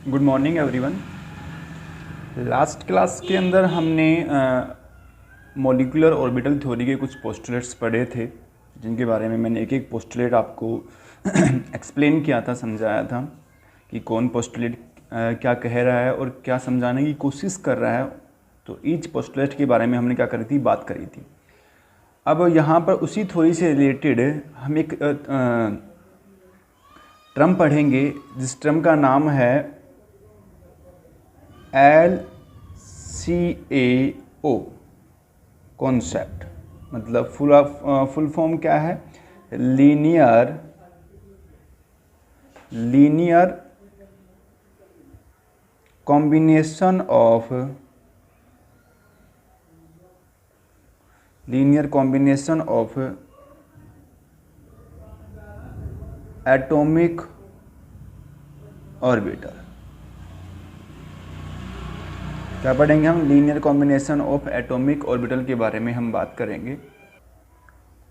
Good morning everyone. Last class के अंदर हमने मॉलिक्यूलर ऑर्बिटल थ्योरी के कुछ पोस्टुलेट्स पढ़े थे, जिनके बारे में मैंने एक एक पोस्टुलेट आपको एक्सप्लेन किया था, समझाया था कि कौन पोस्टुलेट क्या कह रहा है और क्या समझाने की कोशिश कर रहा है। तो ईच पोस्टुलेट के बारे में हमने क्या करी थी, बात करी थी। अब यहाँ पर उसी थ्योरी से रिलेटेड हम एक टर्म पढ़ेंगे, जिस टर्म का नाम है LCAO कॉन्सेप्ट। मतलब फुल फॉर्म क्या है? Linear combination of atomic orbital. क्या पढ़ेंगे हम? Linear combination of atomic orbital के बारे में हम बात करेंगे।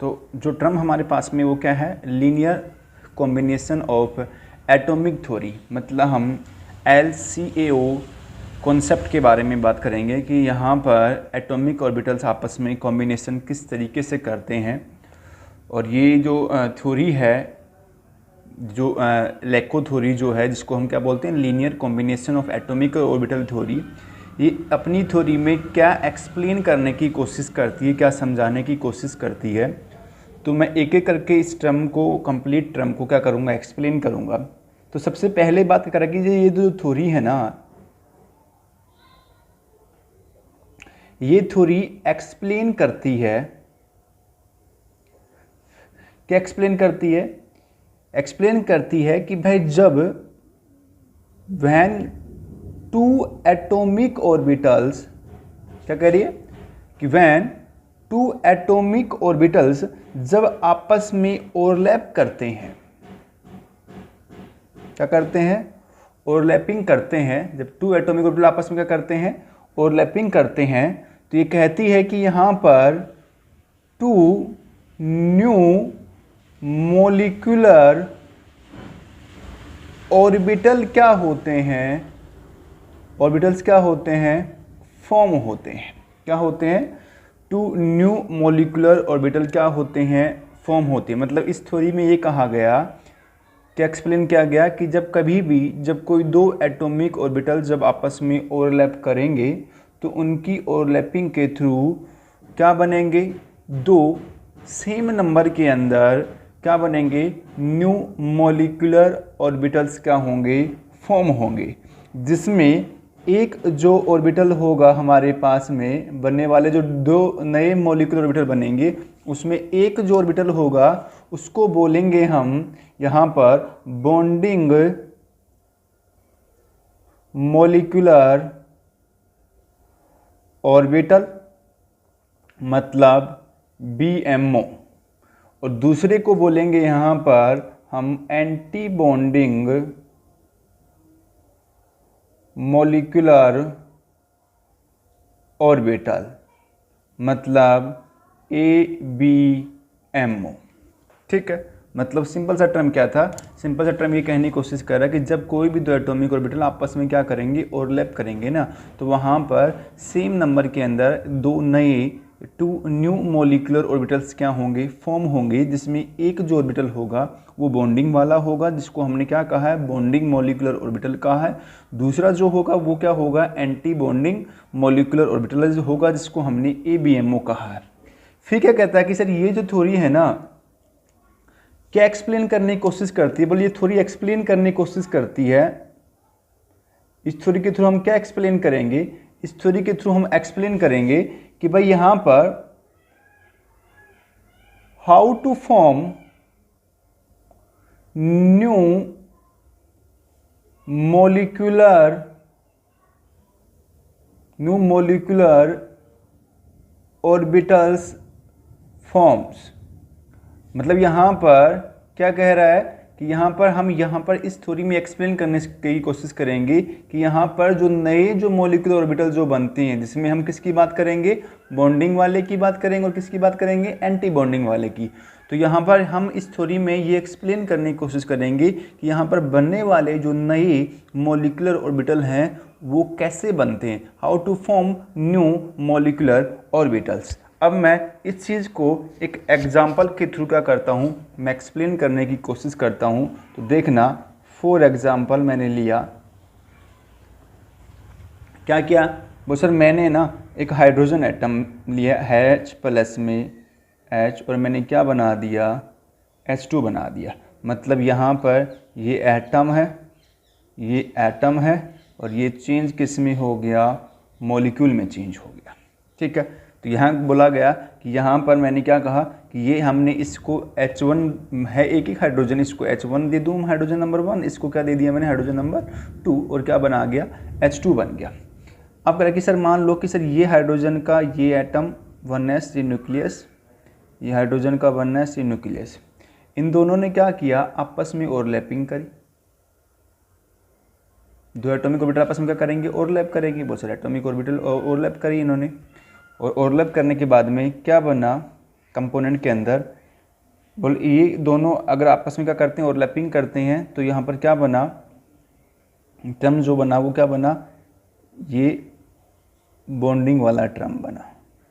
तो जो टर्म हमारे पास में वो क्या है? Linear combination of atomic theory. मतलब हम LCAO कॉन्सेप्ट के बारे में बात करेंगे कि यहाँ पर एटॉमिक ऑर्बिटल्स आपस में कॉम्बिनेशन किस तरीके से करते हैं। और ये जो थ्योरी है, जो लेको थ्योरी जो है, जिसको हम क्या बोलते हैं, linear combination of atomic orbital theory, ये अपनी थ्योरी में क्या एक्सप्लेन करने की कोशिश करती है, क्या समझाने की कोशिश करती है। तो मैं एक एक करके इस टर्म को, कंप्लीट टर्म को क्या करूँगा, एक्सप्लेन करूँगा। तो सबसे पहले बात करें कि ये जो थ्योरी है ना, ये थ्योरी एक्सप्लेन करती है, क्या एक्सप्लेन करती है? एक्सप्लेन करती है कि भाई जब व्हेन टू एटॉमिक ऑर्बिटल्स, क्या कह रही है कि व्हेन टू एटॉमिक ऑर्बिटल्स जब आपस में ओवरलैप करते हैं, क्या करते हैं? ओवरलैपिंग करते हैं। जब टू एटॉमिक ऑर्बिटल आपस में क्या करते हैं? ओवरलैपिंग करते हैं। तो ये कहती है कि यहाँ पर टू न्यू मोलिकुलर ऑर्बिटल क्या होते हैं? ऑर्बिटल्स क्या होते हैं? फॉर्म होते हैं। क्या होते हैं? टू न्यू मोलिकुलर ऑर्बिटल क्या होते हैं? फॉर्म होते हैं। मतलब इस थ्योरी में ये कहा गया, क्या एक्सप्लेन किया गया कि जब कभी भी, जब कोई दो एटॉमिक ऑर्बिटल जब आपस में ओवरलैप करेंगे, तो उनकी ओवरलैपिंग के थ्रू क्या बनेंगे? दो सेम नंबर के अंदर क्या बनेंगे? न्यू मोलिकुलर ऑर्बिटल्स क्या होंगे? फॉर्म होंगे। जिसमें एक जो ऑर्बिटल होगा हमारे पास में बनने वाले, जो दो नए मोलिकुलर ऑर्बिटल बनेंगे, उसमें एक जो ऑर्बिटल होगा उसको बोलेंगे हम यहाँ पर बॉन्डिंग मोलिकुलर ऑर्बिटल, मतलब BMO। और दूसरे को बोलेंगे यहाँ पर हम एंटी बॉन्डिंग मोलिकुलर ऑर्बिटल, मतलब ABMO। ठीक है। मतलब सिंपल सा टर्म क्या था? सिंपल सा टर्म ये कहने की कोशिश कर रहा है कि जब कोई भी दो एटॉमिक ऑर्बिटल आपस में क्या करेंगे? ओवरलैप करेंगे ना, तो वहाँ पर सेम नंबर के अंदर दो नए, टू न्यू मोलिकुलर ऑर्बिटल्स क्या होंगे? फॉर्म होंगे। जिसमें एक जो ऑर्बिटल होगा वो बॉन्डिंग वाला होगा, जिसको हमने क्या कहा है? बॉन्डिंग मोलिकुलर ऑर्बिटल कहा है। दूसरा जो होगा वो क्या होगा? एंटी बॉन्डिंग मोलिकुलर ऑर्बिटल जो होगा, जिसको हमने ABMO कहा है। फिर क्या कहता है कि सर ये जो थ्योरी है ना, क्या एक्सप्लेन करने की कोशिश करती है? बोलिए, ये थ्योरी एक्सप्लेन करने की कोशिश करती है। इस थ्योरी के थ्रू हम क्या एक्सप्लेन करेंगे? इस थ्योरी के थ्रू हम एक्सप्लेन करेंगे कि भाई यहां पर how to form new molecular orbitals forms. मतलब यहाँ पर क्या कह रहा है कि यहाँ पर हम इस थ्योरी में एक्सप्लेन करने की कोशिश करेंगे कि यहाँ पर जो नए जो मोलिकुलर ऑर्बिटल जो बनते हैं, जिसमें हम किसकी बात करेंगे? बॉन्डिंग वाले की बात करेंगे, और किसकी बात करेंगे? एंटी बॉन्डिंग वाले की। तो यहाँ पर हम इस थ्योरी में ये एक्सप्लेन करने की कोशिश करेंगे कि यहाँ पर बनने वाले जो नए मॉलिक्यूलर ऑर्बिटल हैं वो कैसे बनते हैं, how to form new molecular orbitals. अब मैं इस चीज़ को एक एग्जाम्पल के थ्रू क्या करता हूँ, मैं एक्सप्लेन करने की कोशिश करता हूँ। तो देखना, फॉर एग्जाम्पल मैंने लिया, क्या किया वो सर, मैंने ना एक हाइड्रोजन एटम लिया H+ में H, और मैंने क्या बना दिया, H2 बना दिया। मतलब यहाँ पर ये एटम है, ये एटम है, और ये चेंज किस में हो गया, मॉलिक्यूल में चेंज हो गया। ठीक है, तो यहाँ बोला गया कि यहाँ पर मैंने क्या कहा कि ये हमने इसको H1 है, एक एक हाइड्रोजन, इसको H1 दे दूँ हाइड्रोजन नंबर 1, इसको क्या दे दिया मैंने, हाइड्रोजन नंबर 2, और क्या बना गया, H2 बन गया। अब कह रहा कि सर मान लो कि सर ये हाइड्रोजन का ये एटम 1s, ये न्यूक्लियस, ये हाइड्रोजन का 1s, ये न्यूक्लियस, इन दोनों ने क्या किया, आपस में ओवरलैपिंग करी। दो एटॉमिक ऑर्बिटल आपस में क्या करेंगे, ओवरलैप करेंगे। बहुत सारे एटॉमिक ऑर्बिटल ओवरलैप करी इन्होंने, और ओवरलैप करने के बाद में क्या बना कंपोनेंट के अंदर, बोल ये दोनों अगर आपस में क्या करते हैं, ओवरलैपिंग करते हैं, तो यहाँ पर क्या बना, टर्म जो बना वो क्या बना, ये बॉन्डिंग वाला टर्म बना,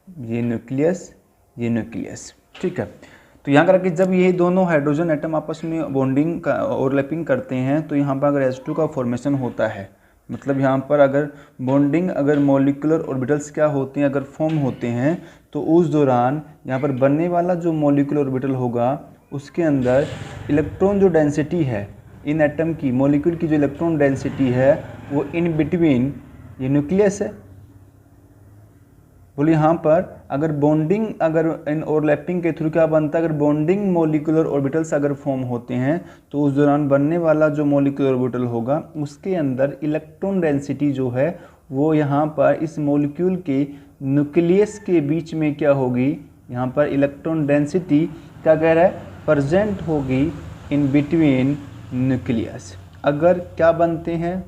ये न्यूक्लियस, ये न्यूक्लियस। ठीक है, तो यहाँ कर कि जब ये दोनों हाइड्रोजन एटम आपस में बॉन्डिंग का ओवरलैपिंग करते हैं, तो यहाँ पर अगर H2 का फॉर्मेशन होता है, मतलब यहाँ पर अगर बॉन्डिंग, अगर मॉलिक्यूलर ऑर्बिटल्स क्या होते हैं, अगर फॉर्म होते हैं, तो उस दौरान यहाँ पर बनने वाला जो मॉलिक्यूलर ऑर्बिटल होगा उसके अंदर इलेक्ट्रॉन जो डेंसिटी है इन एटम की, मॉलिक्यूल की जो इलेक्ट्रॉन डेंसिटी है वो इन बिटवीन, ये न्यूक्लियस है, बोले यहाँ पर अगर बॉन्डिंग, अगर इन ओवरलैपिंग के थ्रू क्या बनता है, अगर बॉन्डिंग मॉलिक्यूलर ऑर्बिटल्स अगर फॉर्म होते हैं, तो उस दौरान बनने वाला जो मॉलिक्यूलर ऑर्बिटल होगा उसके अंदर इलेक्ट्रॉन डेंसिटी जो है वो यहाँ पर इस मॉलिक्यूल के न्यूक्लियस के बीच में क्या होगी, यहाँ पर इलेक्ट्रॉन डेंसिटी क्या कह रहा है, प्रेजेंट होगी इन बिटवीन न्यूक्लियस। अगर क्या बनते हैं,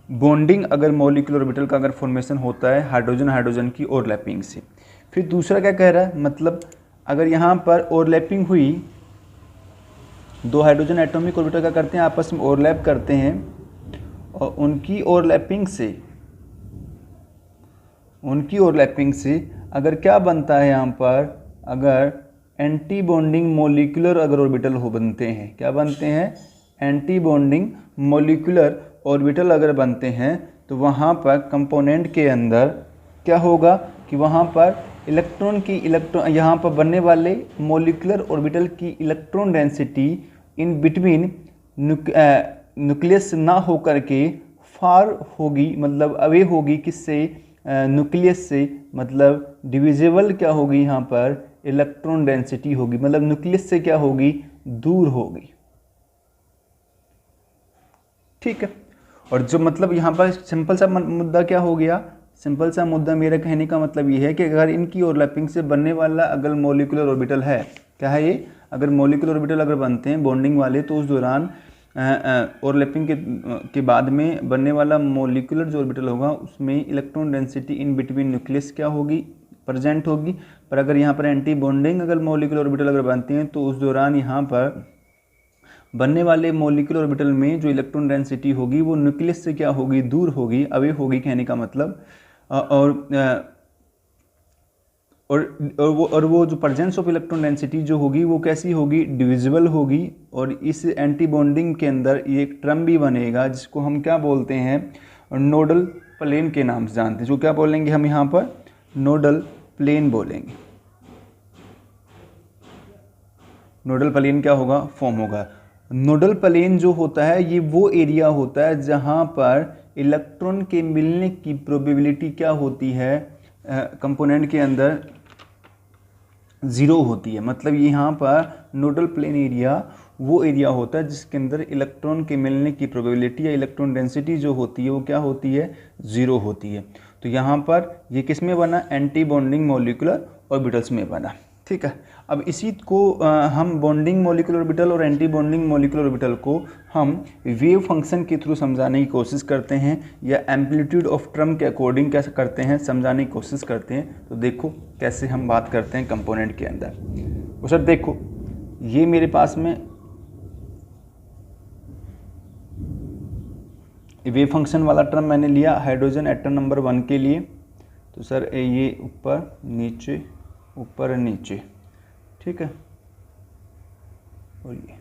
बॉन्डिंग, अगर मॉलिक्यूलर ऑर्बिटल का अगर फॉर्मेशन होता है हाइड्रोजन हाइड्रोजन की ओवरलैपिंग से। फिर दूसरा क्या कह रहा है, मतलब अगर यहाँ पर ओवरलैपिंग हुई, दो हाइड्रोजन एटॉमिक ऑर्बिटल क्या करते हैं, आपस में ओवरलैप करते हैं, और उनकी ओवरलैपिंग से अगर क्या बनता है, यहाँ पर अगर एंटी बॉन्डिंग मॉलिक्यूलर अगर ऑर्बिटल हो बनते हैं, क्या बनते हैं, एंटी बॉन्डिंग मॉलिक्यूलर ऑर्बिटल अगर बनते हैं, तो वहाँ पर कंपोनेंट के अंदर क्या होगा कि वहाँ पर यहाँ पर बनने वाले मॉलिक्यूलर ऑर्बिटल की electron density in between nucleus ना होकर के फार होगी, मतलब अवे होगी, किससे, न्यूक्लियस से, मतलब डिविजिबल क्या होगी, यहाँ पर इलेक्ट्रॉन डेंसिटी होगी, मतलब न्यूक्लियस से क्या होगी, दूर होगी। ठीक है, और जो मतलब यहाँ पर सिंपल सा मुद्दा क्या हो गया, सिंपल सा मुद्दा मेरा कहने का मतलब ये है कि अगर इनकी ओवरलैपिंग से बनने वाला अगर मॉलिक्यूलर ऑर्बिटल है, क्या है ये, अगर मॉलिक्यूलर ऑर्बिटल अगर बनते हैं बॉन्डिंग वाले, तो उस दौरान ओवरलैपिंग के बाद में बनने वाला मॉलिक्यूलर जो ऑर्बिटल होगा उसमें electron density in between nucleus क्या होगी, प्रेजेंट होगी। पर अगर यहाँ पर एंटी बॉन्डिंग अगर मॉलिक्यूलर ऑर्बिटल अगर बनते हैं, तो उस दौरान यहाँ पर बनने वाले मॉलिक्यूलर ऑर्बिटल में जो इलेक्ट्रॉन डेंसिटी होगी वो न्यूक्लियस से क्या होगी, दूर होगी, अवे होगी, कहने का मतलब। और वो जो प्रेजेंस ऑफ इलेक्ट्रॉन डेंसिटी जो होगी वो कैसी होगी, डिविजिबल होगी। और इस एंटी बॉन्डिंग के अंदर ये एक टर्म भी बनेगा जिसको हम क्या बोलते हैं, नोडल प्लेन के नाम से जानते हैं। जो क्या बोलेंगे हम यहाँ पर, नोडल प्लेन बोलेंगे। नोडल प्लेन क्या होगा, फॉर्म होगा। नोडल प्लेन जो होता है ये वो एरिया होता है जहाँ पर इलेक्ट्रॉन के मिलने की प्रोबेबिलिटी क्या होती है, कंपोनेंट के अंदर ज़ीरो होती है। मतलब यहाँ पर नोडल प्लेन एरिया वो एरिया होता है जिसके अंदर इलेक्ट्रॉन के मिलने की प्रोबेबिलिटी या इलेक्ट्रॉन डेंसिटी जो होती है वो क्या होती है, ज़ीरो होती है। तो यहाँ पर ये किस में बना, एंटी बॉन्डिंग मॉलिक्यूलर ऑर्बिटल्स में बना। ठीक है, अब इसी को हम बॉन्डिंग मॉलिक्यूलर ऑर्बिटल और एंटी बॉन्डिंग मॉलिक्यूलर ऑर्बिटल को हम वेव फंक्शन के थ्रू समझाने की कोशिश करते हैं, या एम्पलीट्यूड ऑफ टर्म के अकॉर्डिंग कैसे करते हैं, समझाने की कोशिश करते हैं। तो देखो कैसे हम बात करते हैं कंपोनेंट के अंदर। और सर देखो ये मेरे पास में वेव फंक्शन वाला टर्म मैंने लिया हाइड्रोजन एटम नंबर 1 के लिए, तो सर ये ऊपर नीचे ऊपर नीचे, ठीक है। और ये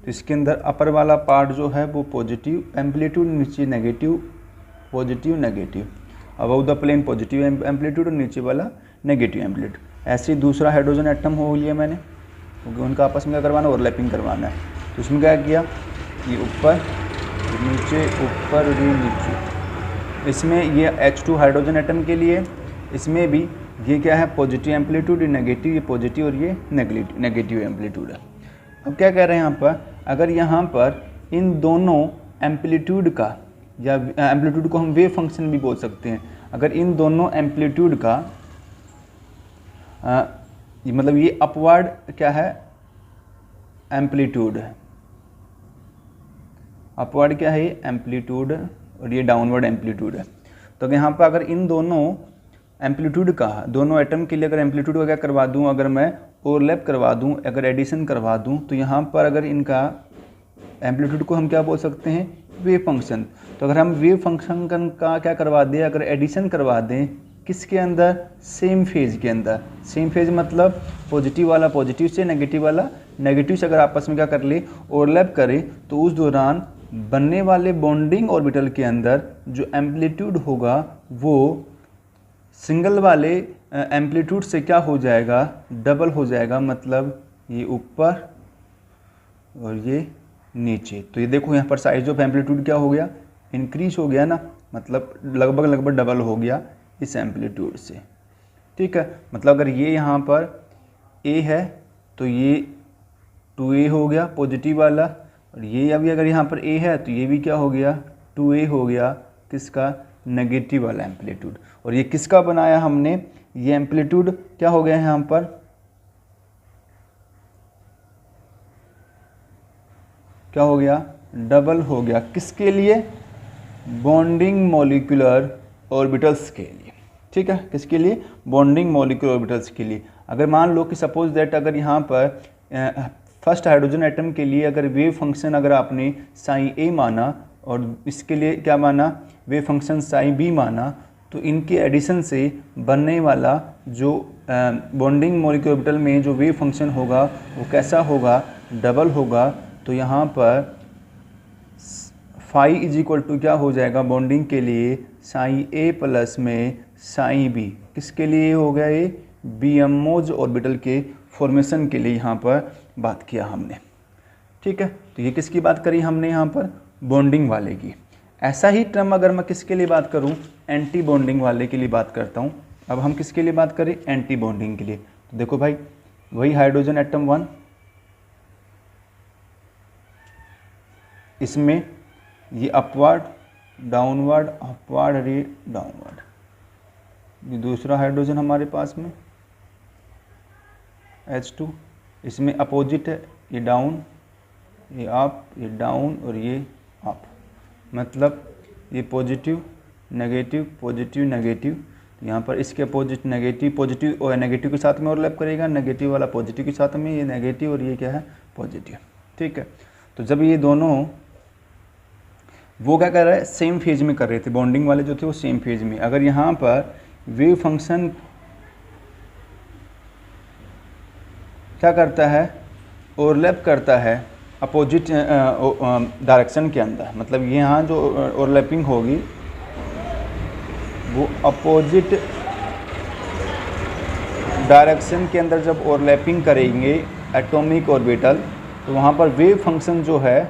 तो इसके अंदर अपर वाला पार्ट जो है वो पॉजिटिव एम्पलीट्यूड, नीचे negative positive negative, above the plane positive amplitude और नीचे वाला नेगेटिव एम्पलीट्यूड। ऐसे ही दूसरा हाइड्रोजन एटम हो लिया मैंने, क्योंकि उनका आपस में क्या करवाना है, ओवरलैपिंग करवाना है। तो उसमें क्या किया, ये ऊपर नीचे ऊपर और ये नीचे। इसमें ये H2 हाइड्रोजन एटम के लिए, इसमें भी ये क्या है पॉजिटिव एम्पलीट्यूड, ये नेगेटिव, ये पॉजिटिव और ये नेगेटिव एम्पलीट्यूड है। अब क्या कह रहे हैं यहाँ पर, अगर यहाँ पर इन दोनों एम्पलीट्यूड का, या एम्पलीट्यूड को हम वेव फंक्शन भी बोल सकते हैं, अगर इन दोनों एम्पलीट्यूड का मतलब ये अपवर्ड क्या है एम्पलीट्यूड है, अपवर्ड क्या है ये एम्पलीट्यूड और ये डाउनवर्ड एम्पलीट्यूड है। तो यहाँ पर अगर इन दोनों एम्पलीट्यूड का, दोनों एटम के लिए अगर एम्पलीट्यूड का क्या करवा दूँ, अगर मैं ओवरलैप करवा दूँ, अगर एडिशन करवा दूँ, तो यहाँ पर अगर इनका एम्पलीट्यूड को हम क्या बोल सकते हैं, वेव फंक्शन। तो अगर हम वेव फंक्शन का क्या करवा दें, अगर एडिशन करवा दें किसके अंदर, सेम फेज के अंदर। सेम फेज मतलब पॉजिटिव वाला पॉजिटिव से, नेगेटिव वाला नेगेटिव से अगर आपस में क्या कर ले, ओवरलैप करे, तो उस दौरान बनने वाले बॉन्डिंग ऑर्बिटल के अंदर जो एम्पलीट्यूड होगा वो सिंगल वाले एम्पलीट्यूड से क्या हो जाएगा, डबल हो जाएगा। मतलब ये ऊपर और ये नीचे। तो ये देखो यहाँ पर साइज ऑफ एम्पलीट्यूड क्या हो गया, इंक्रीज हो गया ना, मतलब लगभग डबल हो गया इस एम्पलीट्यूड से, ठीक है। मतलब अगर ये यहाँ पर A है तो ये 2A हो गया पॉजिटिव वाला, और ये अभी अगर यहाँ पर A है तो ये भी क्या हो गया 2A हो गया, किसका, नेगेटिव वाला एम्पलीट्यूड। और ये किसका बनाया हमने, ये एम्पलीट्यूड क्या हो गया यहाँ पर, क्या हो गया, डबल हो गया। किसके लिए, बॉन्डिंग मॉलिक्यूलर ऑर्बिटल्स के लिए, ठीक है। किसके लिए, बॉन्डिंग मॉलिक्यूलर ऑर्बिटल्स के लिए। अगर मान लो कि सपोज दैट अगर यहाँ पर फर्स्ट हाइड्रोजन एटम के लिए अगर वेव फंक्शन अगर आपने साइन A माना और इसके लिए क्या माना, वेव फंक्शन साइन B माना, तो इनके एडिशन से बनने वाला जो बॉन्डिंग मॉलिक्यूलर ऑर्बिटल में जो वेव फंक्शन होगा वो कैसा होगा, डबल होगा। तो यहाँ पर फाई इज इक्वल टू क्या हो जाएगा, बॉन्डिंग के लिए साइन A प्लस में साइन B, किसके लिए हो गया ये, BMOs ऑर्बिटल के फॉर्मेशन के लिए यहाँ पर बात किया हमने, ठीक है। तो ये किसकी बात करी हमने यहाँ पर, बॉन्डिंग वाले की। ऐसा ही टर्म अगर मैं किसके लिए बात करूँ, एंटी बॉन्डिंग वाले के लिए बात करता हूँ। अब हम किसके लिए बात करें, एंटी बॉन्डिंग के लिए। तो देखो भाई वही हाइड्रोजन एटम 1, इसमें ये अपवर्ड डाउनवर्ड अपवर्ड और ये डाउनवर्ड। ये दूसरा हाइड्रोजन हमारे पास में H2, इसमें अपोजिट है, ये डाउन ये अप, ये डाउन और ये अप। मतलब ये पॉजिटिव नेगेटिव पॉजिटिव नेगेटिव, यहाँ पर इसके अपोजिट नेगेटिव पॉजिटिव और नेगेटिव के साथ में ओवरलैप करेगा, नेगेटिव वाला पॉजिटिव के साथ में, ये नेगेटिव और ये क्या है पॉजिटिव, ठीक है। तो जब ये दोनों वो क्या कर रहा है, सेम फेज में कर रहे थे, बॉन्डिंग वाले जो थे वो सेम फेज में। अगर यहाँ पर वेव फंक्शन क्या करता है, ओवरलैप करता है अपोजिट डायरेक्शन के अंदर, मतलब यहाँ जो ओवरलैपिंग होगी वो अपोजिट डायरेक्शन के अंदर जब ओवरलैपिंग करेंगे एटॉमिक ऑर्बिटल, तो वहाँ पर वेव फंक्शन जो है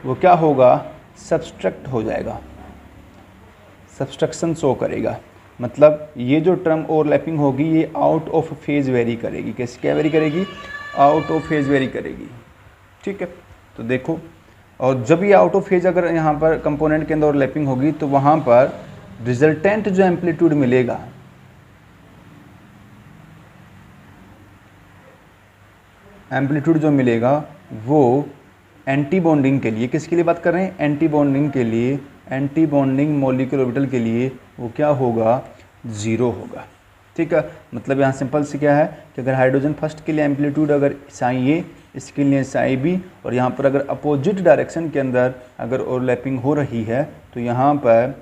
वो क्या होगा, सब्सट्रैक्ट हो जाएगा, सब्सट्रैक्शन शो करेगा। मतलब ये जो टर्म ओवरलैपिंग होगी ये आउट ऑफ फेज वेरी करेगी। कैसे क्या वेरी करेगी, आउट ऑफ फेज वेरी करेगी, ठीक है। तो देखो, और जब ये आउट ऑफ फेज अगर यहाँ पर कंपोनेंट के अंदर ओवरलैपिंग होगी तो वहाँ पर रिजल्टेंट जो एम्पलीट्यूड मिलेगा, एम्पलीट्यूड जो मिलेगा वो एंटी बॉन्डिंग के लिए, किसके लिए बात कर रहे हैं, एंटी बॉन्डिंग के लिए, एंटी बॉन्डिंग मॉलिक्यूलर ऑर्बिटल के लिए वो क्या होगा, ज़ीरो होगा, ठीक है, मतलब यहाँ सिंपल से क्या है कि अगर हाइड्रोजन फर्स्ट के लिए एम्पलीट्यूड अगर साई ए, इसके लिए साई बी, और यहाँ पर अगर अपोजिट डायरेक्शन के अंदर अगर ओवरलैपिंग हो रही है तो यहाँ पर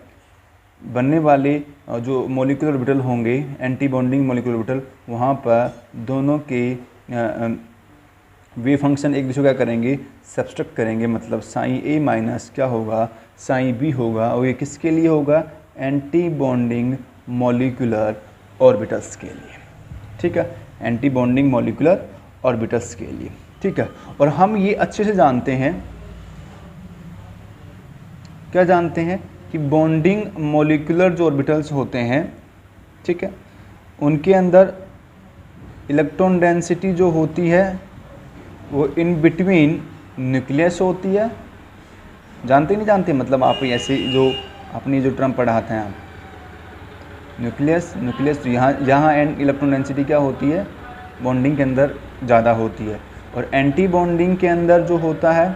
बनने वाले जो मॉलिक्यूलर ऑर्बिटल होंगे, एंटी बॉन्डिंग मॉलिक्यूलर ऑर्बिटल, वहाँ पर दोनों के वे फंक्शन एक दूसरे का करेंगे, सब्सट्रैक्ट करेंगे, मतलब साई ए माइनस क्या होगा, साई बी होगा, और ये किसके लिए होगा, एंटी बॉन्डिंग मॉलिक्यूलर ऑर्बिटल्स के लिए। ठीक है, एंटी बॉन्डिंग मॉलिक्यूलर ऑर्बिटल्स के लिए। ठीक है, और हम ये अच्छे से जानते हैं, क्या जानते हैं कि बॉन्डिंग मॉलिक्यूलर जो ऑर्बिटल्स होते हैं, ठीक है, उनके अंदर इलेक्ट्रॉन डेंसिटी जो होती है वो इन बिटवीन न्यूक्लियस होती है। जानते नहीं जानते, मतलब आप ऐसे जो अपनी जो टर्म पढ़ाते हैं आप, न्यूक्लियस, न्यूक्लियस यहाँ एंड इलेक्ट्रॉन डेंसिटी क्या होती है, बॉन्डिंग के अंदर ज़्यादा होती है, और एंटी बॉन्डिंग के अंदर जो होता है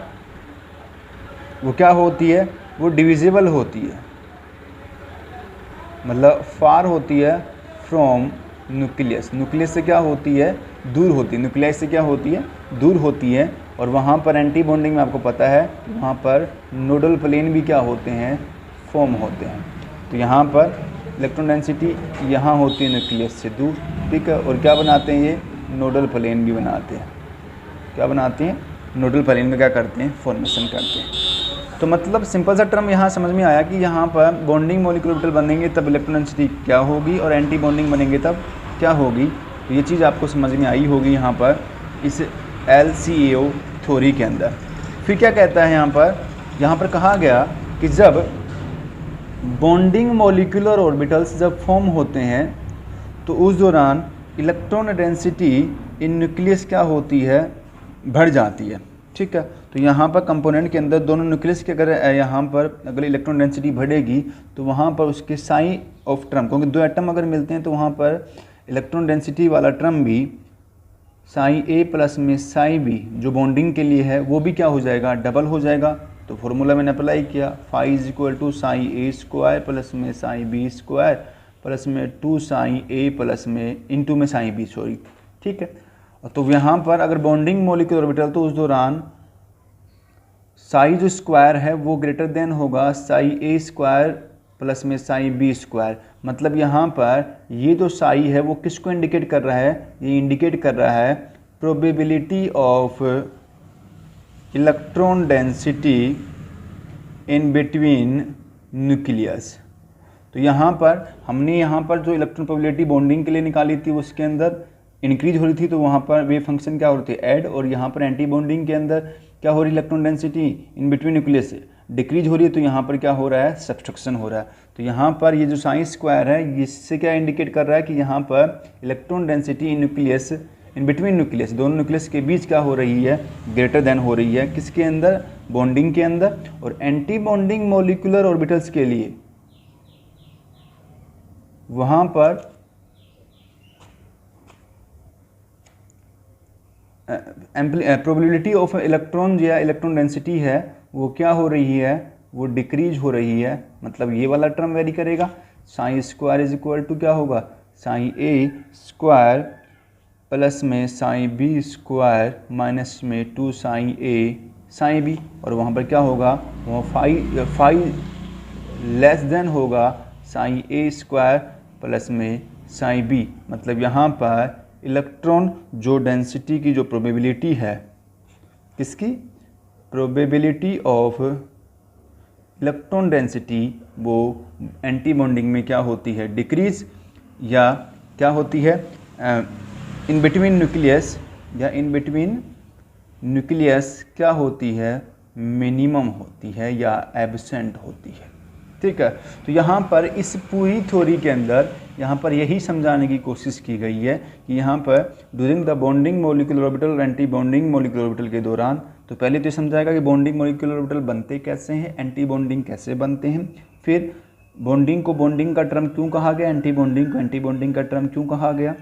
वो क्या होती है, वो डिविजिबल होती है, मतलब फार होती है फ्रॉम न्यूक्लियस। न्यूक्लियस से क्या होती है, दूर होती है, न्यूक्लियस से क्या होती है, दूर होती है। और वहाँ पर एंटी बॉन्डिंग में आपको पता है वहाँ पर नोडल प्लेन भी क्या होते हैं, फॉर्म होते हैं। तो यहाँ पर इलेक्ट्रॉन डेंसिटी यहाँ होती है न्यूक्लियस से दूर। ठीक है, और क्या बनाते हैं ये, नोडल प्लेन भी बनाते हैं। क्या बनाते हैं, नोडल प्लेन में क्या करते हैं, फॉर्मेशन करते हैं। तो मतलब सिंपल सा टर्म यहाँ समझ में आया कि यहाँ पर बॉन्डिंग मॉलिक्यूलर ऑर्बिटल बनेंगे तब इलेक्ट्रॉन डेंसिटी क्या होगी, और एंटी बॉन्डिंग बनेंगे तब क्या होगी। तो ये चीज़ आपको समझ में आई होगी यहाँ पर इस LCAO थ्योरी के अंदर। फिर क्या कहता है यहाँ पर कहा गया कि जब बॉन्डिंग मॉलिक्यूलर ऑर्बिटल्स जब फॉर्म होते हैं तो उस दौरान इलेक्ट्रॉन डेंसिटी इन न्यूक्लियस क्या होती है, बढ़ जाती है। ठीक है, तो यहाँ पर कंपोनेंट के अंदर दोनों न्यूक्लियस के अगर यहाँ पर अगर इलेक्ट्रॉन डेंसिटी बढ़ेगी तो वहाँ पर उसके साइन ऑफ टर्म, क्योंकि दो एटम अगर मिलते हैं तो वहाँ पर इलेक्ट्रॉन डेंसिटी वाला टर्म भी साई ए प्लस में साई बी जो बॉन्डिंग के लिए है वो भी क्या हो जाएगा, डबल हो जाएगा। तो फॉर्मूला मैंने अप्लाई किया, phi is equal to psi A square plus में साई बी स्क्वायर प्लस में 2 साई ए प्लस में इंटू में साई बी, सॉरी। ठीक है, तो यहाँ पर अगर बॉन्डिंग मॉलिक्यूलर ऑर्बिटल तो उस दौरान साई जो स्क्वायर है वो ग्रेटर देन होगा साई ए स्क्वायर प्लस में साई बी स्क्वायर। मतलब यहाँ पर ये जो साई है वो किसको इंडिकेट कर रहा है, ये इंडिकेट कर रहा है probability of electron density in between nucleus. तो यहाँ पर हमने यहाँ पर जो इलेक्ट्रॉन प्रोबेबिलिटी बॉन्डिंग के लिए निकाली थी उसके अंदर इंक्रीज हो रही थी, तो वहाँ पर वेव फंक्शन क्या हो रही थी, ऐड। और यहाँ पर एंटी बॉन्डिंग के अंदर क्या हो रही है, electron density in between nucleus decrease हो रही है, तो यहाँ पर क्या हो रहा है, सब्सट्रैक्शन हो रहा है। तो यहाँ पर ये जो साइन स्क्वायर है इससे क्या इंडिकेट कर रहा है कि यहाँ पर electron density in nucleus in between nucleus, दोनों न्यूक्लियस के बीच क्या हो रही है, ग्रेटर देन हो रही है, किसके अंदर, बॉन्डिंग के अंदर। और एंटी बॉन्डिंग मॉलिक्यूलर ऑर्बिटल्स के लिए वहाँ पर प्रोबेबिलिटी ऑफ इलेक्ट्रॉन या इलेक्ट्रॉन डेंसिटी है वो क्या हो रही है, वो डिक्रीज हो रही है। मतलब ये वाला टर्म वेरी करेगा, sine square is equal to क्या होगा, साइन ए स्क्वायर प्लस में साइन बी स्क्वायर माइनस में 2 साइन ए साइन बी। और वहाँ पर क्या होगा, वहाँ फाई लेस देन होगा साइन ए स्क्वायर प्लस में साइन बी। मतलब यहाँ पर इलेक्ट्रॉन जो डेंसिटी की जो प्रोबेबिलिटी है, किसकी, प्रोबेबिलिटी ऑफ इलेक्ट्रॉन डेंसिटी वो एंटी बॉन्डिंग में क्या होती है, डिक्रीज, या क्या होती है, इन बिटवीन न्यूक्लियस या इन बिटवीन न्यूक्लियस क्या होती है, मिनिमम होती है या एब्सेंट होती है। ठीक है, तो यहाँ पर इस पूरी थ्योरी के अंदर यहाँ पर यही समझाने की कोशिश की गई है कि यहाँ पर during the bonding molecular orbital और एंटी बॉन्डिंग मॉलिक्यूलर ऑर्बिटल के दौरान, तो पहले तो समझाएगा कि बॉन्डिंग मॉलिक्यूलर ऑर्बिटल बनते कैसे हैं, एंटी बॉन्डिंग कैसे बनते हैं, फिर बॉन्डिंग को बॉन्डिंग का टर्म क्यों कहा गया, एंटी बॉन्डिंग को एंटी बॉन्डिंग का टर्म क्यों कहा गया,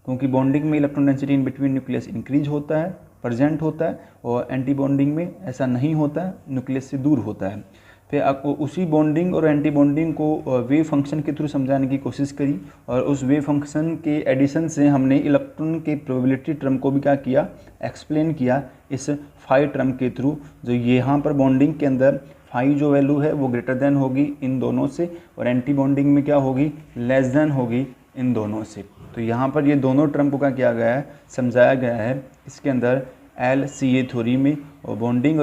क्योंकि बॉन्डिंग में electron density in between nucleus increase होता है, प्रेजेंट होता है, और एंटी बॉन्डिंग में ऐसा नहीं होता है, न्यूक्लियस से दूर होता है। फिर उसी बॉन्डिंग और एंटी बॉन्डिंग को वेव फंक्शन के थ्रू समझाने की कोशिश करी, और उस वेव फंक्शन के एडिशन से हमने इलेक्ट्रॉन के प्रोबेबिलिटी टर्म को भी क्या किया, एक्सप्लेन किया इस फाई टर्म के थ्रू। जो यहाँ पर बॉन्डिंग के अंदर फाई जो वैल्यू है वो ग्रेटर देन होगी इन दोनों से, और एंटी बॉन्डिंग में क्या होगी, लेस देन होगी इन दोनों से। तो यहाँ पर ये दोनों टर्म को क्या किया गया है, समझाया गया है इसके अंदर LCA थ्योरी में। और बॉन्डिंग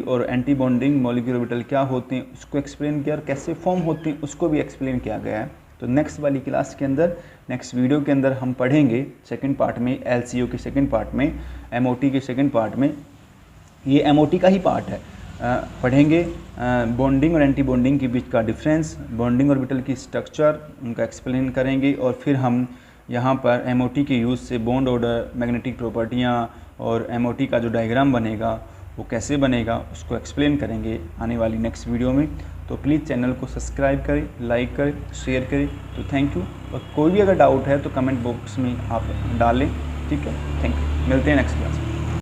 और एंटी बॉन्डिंग मॉलिक्यूलर ऑर्बिटल क्या होते हैं उसको एक्सप्लेन किया, और कैसे फॉर्म होते हैं उसको भी एक्सप्लेन किया गया है। तो नेक्स्ट वाली क्लास के अंदर, नेक्स्ट वीडियो के अंदर हम पढ़ेंगे सेकंड पार्ट में, LCO के सेकंड पार्ट में, MOT के सेकंड पार्ट में, ये MOT का ही पार्ट है, पढ़ेंगे बॉन्डिंग और एंटी बॉन्डिंग के बीच का डिफरेंस, बॉन्डिंग ऑर्बिटल की स्ट्रक्चर उनका एक्सप्लेन करेंगे, और फिर हम यहाँ पर MOT के यूज़ से बॉन्ड ऑर्डर, मैग्नेटिक प्रॉपर्टियाँ और MOT का जो डायग्राम बनेगा वो कैसे बनेगा उसको एक्सप्लेन करेंगे आने वाली नेक्स्ट वीडियो में। तो प्लीज़ चैनल को सब्सक्राइब करें, लाइक करें, शेयर करें। तो थैंक यू, और कोई भी अगर डाउट है तो कमेंट बॉक्स में आप डालें, ठीक है। थैंक यू, मिलते हैं नेक्स्ट क्लास में।